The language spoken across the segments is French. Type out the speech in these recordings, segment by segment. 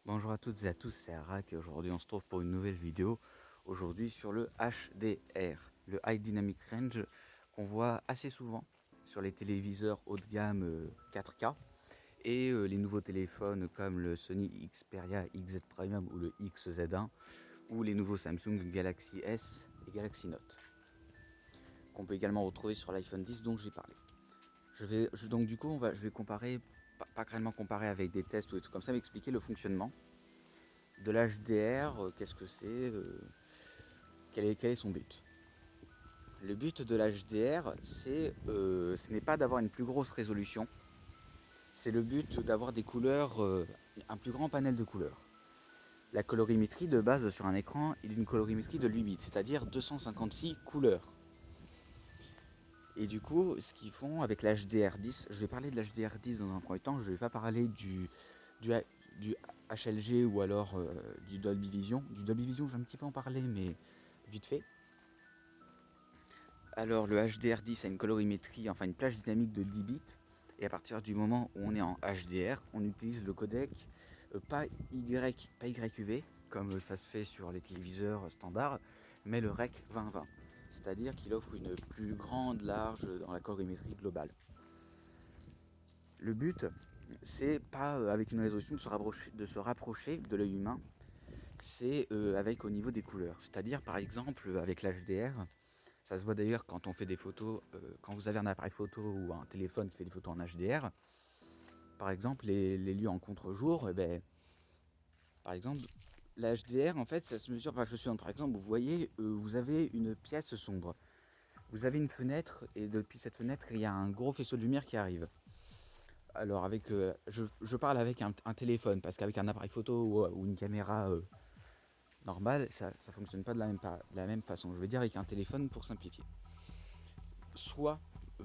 Bonjour à toutes et à tous, c'est Arak et aujourd'hui on se trouve pour une nouvelle vidéo. Aujourd'hui sur le HDR, le High Dynamic Range qu'on voit assez souvent sur les téléviseurs haut de gamme 4K et les nouveaux téléphones comme le Sony Xperia XZ Premium ou le XZ1 ou les nouveaux Samsung Galaxy S et Galaxy Note qu'on peut également retrouver sur l'iPhone 10 dont j'ai parlé. Donc du coup je vais comparer, pas réellement comparer avec des tests ou des trucs comme ça, mais expliquer le fonctionnement de l'HDR, qu'est-ce que c'est, quel est son but. Le but de l'HDR, ce n'est pas d'avoir une plus grosse résolution, c'est le but d'avoir des couleurs, un plus grand panel de couleurs. La colorimétrie de base sur un écran est d'une colorimétrie de 8 bits, c'est-à-dire 256 couleurs. Et du coup, ce qu'ils font avec l'HDR10, je vais parler de l'HDR10 dans un premier temps, je ne vais pas parler du HLG ou alors du Dolby Vision. Du Dolby Vision, j'ai un petit peu en parler, mais vite fait. Alors le HDR10 a une colorimétrie, enfin une plage dynamique de 10 bits. Et à partir du moment où on est en HDR, on utilise le codec pas YQV, comme ça se fait sur les téléviseurs standards, mais le REC 2020. C'est-à-dire qu'il offre une plus grande large dans la colorimétrie globale. Le but, c'est pas avec une résolution de se rapprocher de l'œil humain, c'est avec au niveau des couleurs. C'est-à-dire par exemple avec l'HDR, ça se voit d'ailleurs quand on fait des photos, quand vous avez un appareil photo ou un téléphone qui fait des photos en HDR, par exemple les lieux en contre-jour, par exemple l'HDR en fait ça se mesure par par exemple vous voyez, vous avez une pièce sombre, vous avez une fenêtre et depuis cette fenêtre il y a un gros faisceau de lumière qui arrive. Alors je parle avec un téléphone parce qu'avec un appareil photo ou une caméra normale ça fonctionne pas de la même façon. Je vais dire avec un téléphone pour simplifier. Soit,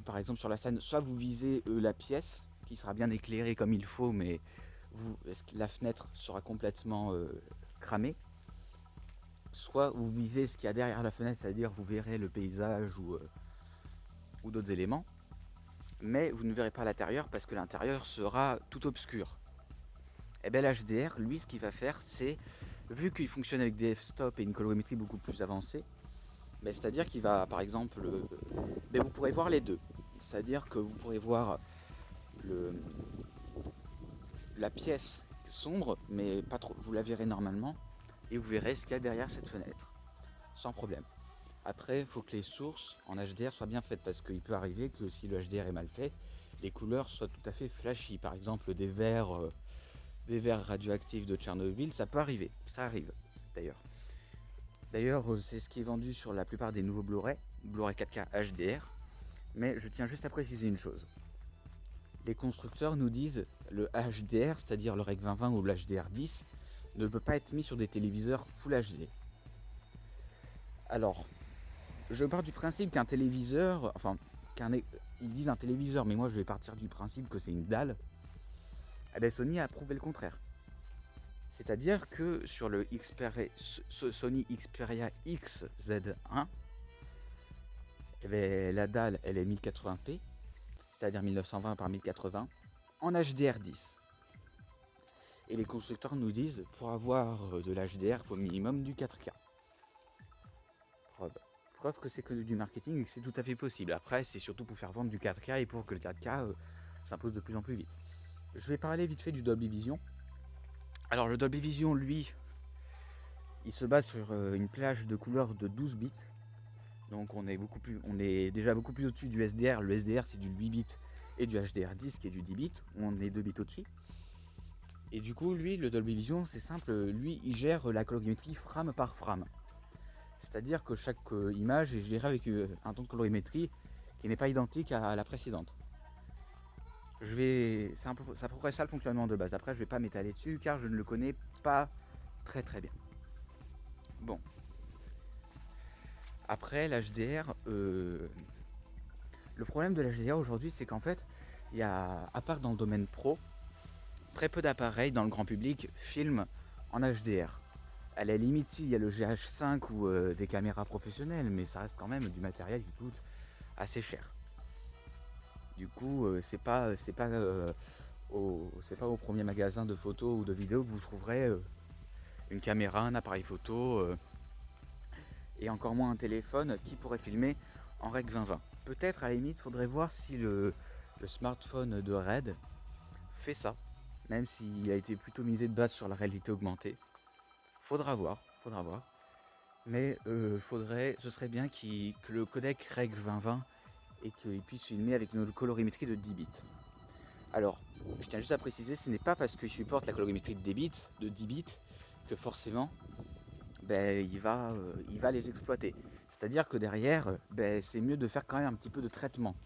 par exemple sur la scène, soit vous visez la pièce qui sera bien éclairée comme il faut, mais la fenêtre sera complètement cramée. Soit vous visez ce qu'il y a derrière la fenêtre, c'est-à-dire vous verrez le paysage ou d'autres éléments, mais vous ne verrez pas l'intérieur parce que l'intérieur sera tout obscur. Et bien l'HDR, lui, ce qu'il va faire, c'est, vu qu'il fonctionne avec des f-stop et une colorimétrie beaucoup plus avancée, c'est-à-dire qu'il va, par exemple, vous pourrez voir les deux. C'est-à-dire que vous pourrez voir le, la pièce sombre, mais pas trop, vous la verrez normalement, et vous verrez ce qu'il y a derrière cette fenêtre, sans problème. Après, il faut que les sources en HDR soient bien faites, parce qu'il peut arriver que si le HDR est mal fait, les couleurs soient tout à fait flashy. Par exemple, des verres radioactifs de Tchernobyl, ça peut arriver, ça arrive d'ailleurs. D'ailleurs, c'est ce qui est vendu sur la plupart des nouveaux Blu-ray 4K HDR, mais je tiens juste à préciser une chose. Les constructeurs nous disent le HDR, c'est-à-dire le REC 2020 ou le HDR10, ne peut pas être mis sur des téléviseurs Full HD. Alors, je pars du principe qu'un téléviseur, ils disent un téléviseur, mais moi je vais partir du principe que c'est une dalle. Sony a prouvé le contraire. C'est-à-dire que sur le Sony Xperia XZ1, la dalle elle est 1080p, c'est-à-dire 1920 par 1080, en HDR10. Et les constructeurs nous disent, pour avoir de l'HDR, il faut au minimum du 4K. Preuve que c'est que du marketing et que c'est tout à fait possible. Après, c'est surtout pour faire vendre du 4K et pour que le 4K s'impose de plus en plus vite. Je vais parler vite fait du Dolby Vision. Alors le Dolby Vision, lui, il se base sur une plage de couleurs de 12 bits. Donc on est déjà beaucoup plus au-dessus du SDR. Le SDR c'est du 8 bits et du HDR10 qui est du 10 bits. On est 2 bits au-dessus. Et du coup, lui, le Dolby Vision, c'est simple. Lui, il gère la colorimétrie frame par frame. C'est-à-dire que chaque image est gérée avec un ton de colorimétrie qui n'est pas identique à la précédente. C'est à peu près ça le fonctionnement de base. Après, je ne vais pas m'étaler dessus car je ne le connais pas très très bien. Bon. Après, l'HDR, le problème de l'HDR aujourd'hui, c'est qu'en fait, il y a, à part dans le domaine pro, très peu d'appareils dans le grand public filment en HDR. À la limite, il y a le GH5 ou des caméras professionnelles, mais ça reste quand même du matériel qui coûte assez cher. Du coup, c'est pas c'est pas au premier magasin de photos ou de vidéos que vous trouverez une caméra, un appareil photo et encore moins un téléphone qui pourrait filmer en REC 2020. Peut-être à la limite faudrait voir si le smartphone de Red fait ça, même s'il a été plutôt misé de base sur la réalité augmentée. Faudra voir. Mais ce serait bien que le codec REC 2020 et qu'il puisse filmer avec une colorimétrie de 10 bits. Alors, je tiens juste à préciser, ce n'est pas parce qu'il supporte la colorimétrie de 10 bits, que forcément il va les exploiter. C'est-à-dire que derrière, c'est mieux de faire quand même un petit peu de traitement,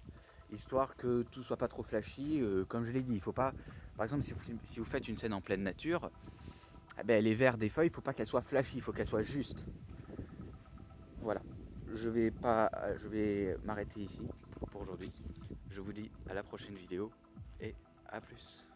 histoire que tout soit pas trop flashy. Comme je l'ai dit, il faut pas, par exemple, si vous faites une scène en pleine nature, les verres des feuilles, il ne faut pas qu'elles soient flashy, il faut qu'elles soient justes. Voilà, je vais m'arrêter ici pour aujourd'hui. Je vous dis à la prochaine vidéo et à plus.